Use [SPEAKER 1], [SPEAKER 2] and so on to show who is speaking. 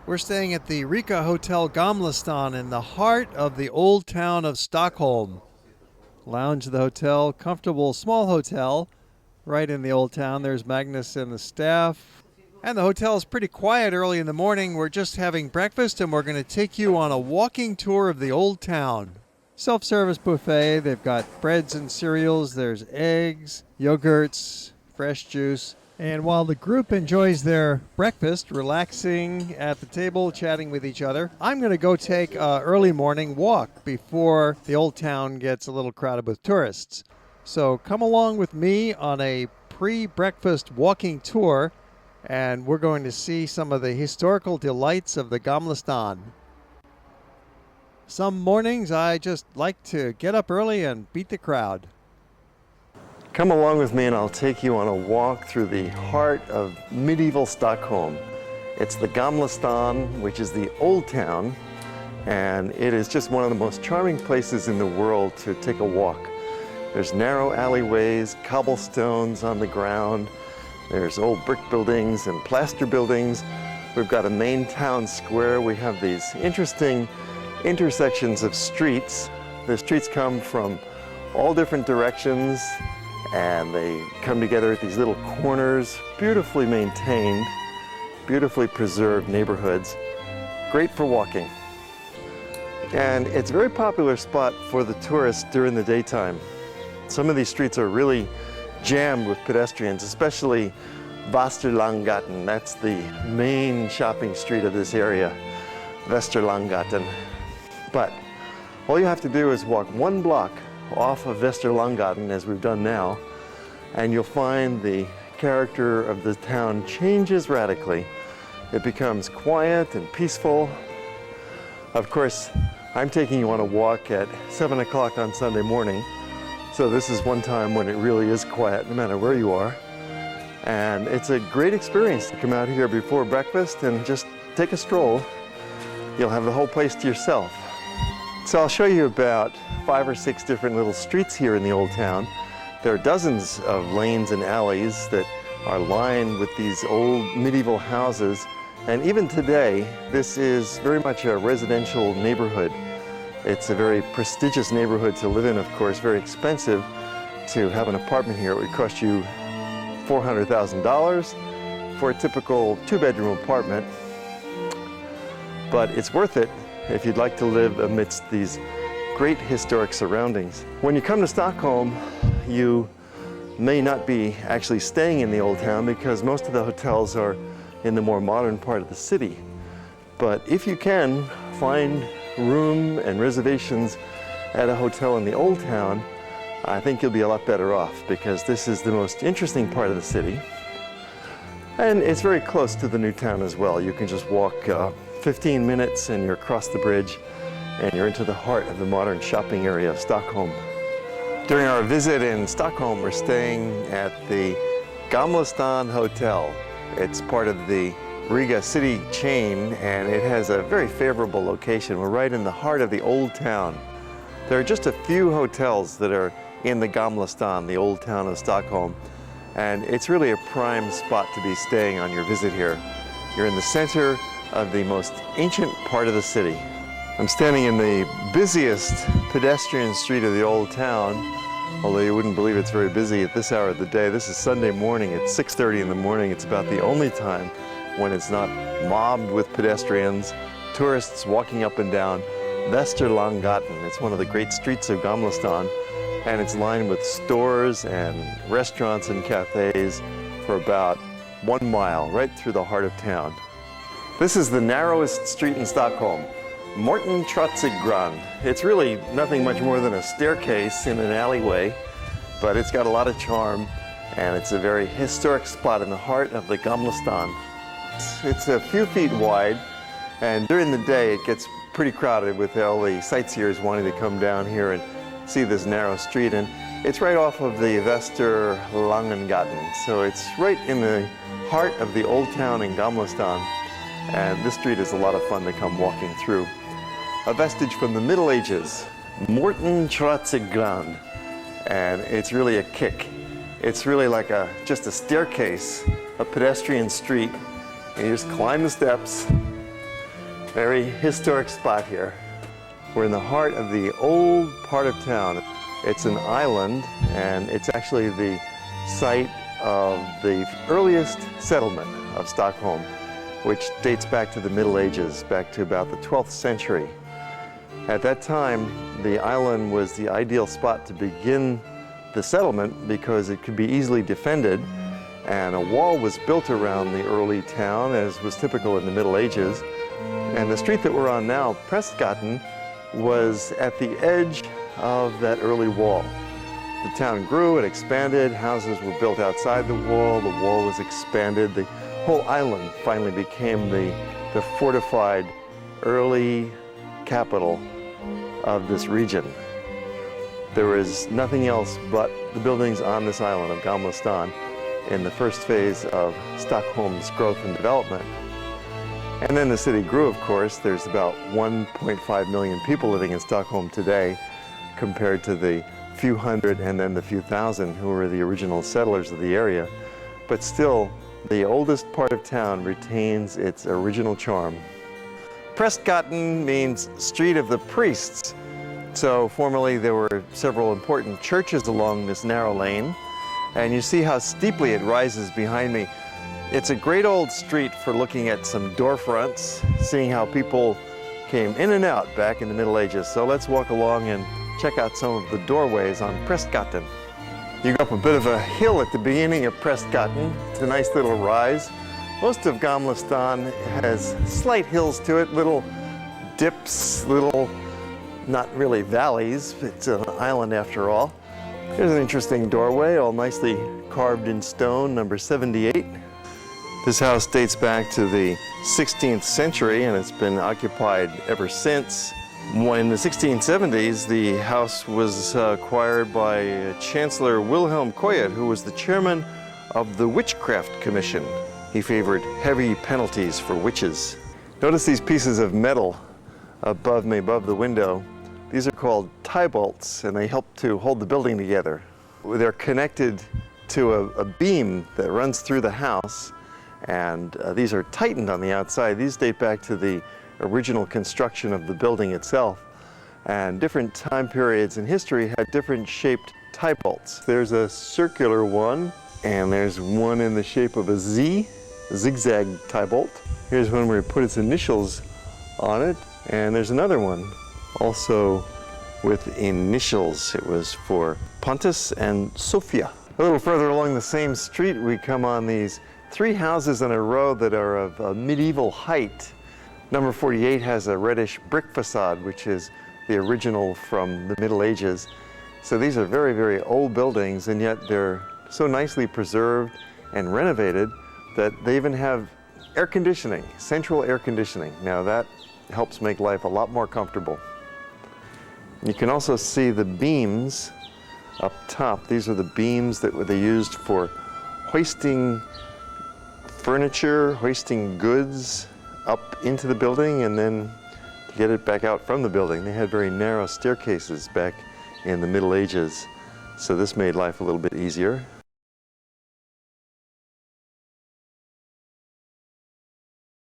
[SPEAKER 1] We're staying at the Rika Hotel GamlaStan in the heart of the old town of Stockholm. Lounge of the hotel, comfortable small hotel right in the old town. There's Magnus and the staff. And the hotel is pretty quiet early in the morning. We're just having breakfast and we're going to take you on a walking tour of the old town. Self-service buffet. They've got breads and cereals. There's eggs, yogurts, fresh juice. And while the group enjoys their breakfast, relaxing at the table, chatting with each other, I'm going to go take an early morning walk before the old town gets a little crowded with tourists. So come along with me on a pre-breakfast walking tour, and we're going to see some of the historical delights of the GamlaStan. Some mornings I just like to get up early and beat the crowd.
[SPEAKER 2] Come along with me and I'll take you on a walk through the heart of medieval Stockholm. It's the GamlaStan, which is the old town, and it is just one of the most charming places in the world to take a walk. There's narrow alleyways, cobblestones on the ground, there's old brick buildings and plaster buildings. We've got a main town square. We have these interesting intersections of streets. The streets come from all different directions, and they come together at these little corners, beautifully maintained, beautifully preserved neighborhoods, great for walking. And it's a very popular spot for the tourists during the daytime. Some of these streets are really jammed with pedestrians, especially Västerlånggatan. That's the main shopping street of this area, Västerlånggatan. But all you have to do is walk one block off of Västerlånggatan, as we've done now, and you'll find the character of the town changes radically. It becomes quiet and peaceful. Of course, I'm taking you on a walk at 7 o'clock on Sunday morning, so this is one time when it really is quiet no matter where you are. And it's a great experience to come out here before breakfast and just take a stroll. You'll have the whole place to yourself. So I'll show you about 5 or 6 different little streets here in the old town. There are dozens of lanes and alleys that are lined with these old medieval houses. And even today, this is very much a residential neighborhood. It's a very prestigious neighborhood to live in, of course, very expensive to have an apartment here. It would cost you $400,000 for a typical 2-bedroom apartment. But it's worth it if you'd like to live amidst these great historic surroundings. When you come to Stockholm, you may not be actually staying in the old town because most of the hotels are in the more modern part of the city. But if you can find room and reservations at a hotel in the old town, I think you'll be a lot better off, because this is the most interesting part of the city. And it's very close to the new town as well. You can just walk 15 minutes and you're across the bridge and you're into the heart of the modern shopping area of Stockholm. During our visit in Stockholm, we're staying at the GamlaStan Hotel. It's part of the Riga city chain, and it has a very favorable location. We're right in the heart of the old town. There are just a few hotels that are in the GamlaStan, the old town of Stockholm, and it's really a prime spot to be staying on your visit here. You're in the center of the most ancient part of the city. I'm standing in the busiest pedestrian street of the old town, although you wouldn't believe it's very busy at this hour of the day. This is Sunday morning at 6:30 in the morning. It's about the only time when it's not mobbed with pedestrians, tourists walking up and down Västerlånggatan. It's one of the great streets of GamlaStan, and it's lined with stores and restaurants and cafes for about 1 mile, right through the heart of town. This is the narrowest street in Stockholm, Morten Trotsegran. It's really nothing much more than a staircase in an alleyway, but it's got a lot of charm, and it's a very historic spot in the heart of the GamlaStan. It's a few feet wide, and during the day it gets pretty crowded with all the sightseers wanting to come down here and see this narrow street. And it's right off of the Västerlånggatan, so it's right in the heart of the old town in GamlaStan. And this street is a lot of fun to come walking through. A vestige from the Middle Ages, Morten Trotsegran, and it's really a kick. It's really like just a staircase, a pedestrian street, and you just climb the steps, Very historic spot here. We're in the heart of the old part of town. It's an island, and it's actually the site of the earliest settlement of Stockholm, which dates back to the Middle Ages, back to about the 12th century. At that time, the island was the ideal spot to begin the settlement because it could be easily defended, and a wall was built around the early town, as was typical in the Middle Ages. And the street that we're on now, Prästgatan, was at the edge of that early wall. The town grew, it expanded, houses were built outside the wall was expanded. The whole island finally became the fortified early capital of this region. There was nothing else but the buildings on this island of GamlaStan in the first phase of Stockholm's growth and development. And then the city grew, of course. There's about 1.5 million people living in Stockholm today, compared to the few hundred and then the few thousand who were the original settlers of the area. But still, the oldest part of town retains its original charm. Prästgatan means Street of the Priests. So formerly there were several important churches along this narrow lane, and you see how steeply it rises behind me. It's a great old street for looking at some door fronts, seeing how people came in and out back in the Middle Ages. So let's walk along and check out some of the doorways on Prästgatan. You go up a bit of a hill at the beginning of Prästgatan. It's a nice little rise. Most of GamlaStan has slight hills to it, little dips, little, not really valleys. It's an island after all. Here's an interesting doorway, all nicely carved in stone, number 78. This house dates back to the 16th century, and it's been occupied ever since. In the 1670s, the house was acquired by Chancellor Wilhelm Koyet, who was the chairman of the Witchcraft Commission. He favored heavy penalties for witches. Notice these pieces of metal above me, above the window. These are called tie bolts, and they help to hold the building together. They're connected to a beam that runs through the house, and these are tightened on the outside. These date back to the original construction of the building itself, and different time periods in history had different shaped tie bolts. There's a circular one, and there's one in the shape of a Z, a zigzag tie bolt. Here's one where he put his initials on it, and there's another one also with initials. It was for Pontus and Sophia. A little further along the same street, we come on these three houses in a row that are of a medieval height. Number 48 has a reddish brick facade, which is the original from the Middle Ages. So these are very, very old buildings, and yet they're so nicely preserved and renovated that they even have air conditioning, central air conditioning. Now that helps make life a lot more comfortable. You can also see the beams up top. These are the beams that they used for hoisting furniture, hoisting goods up into the building and then to get it back out from the building. They had very narrow staircases back in the Middle Ages, so this made life a little bit easier.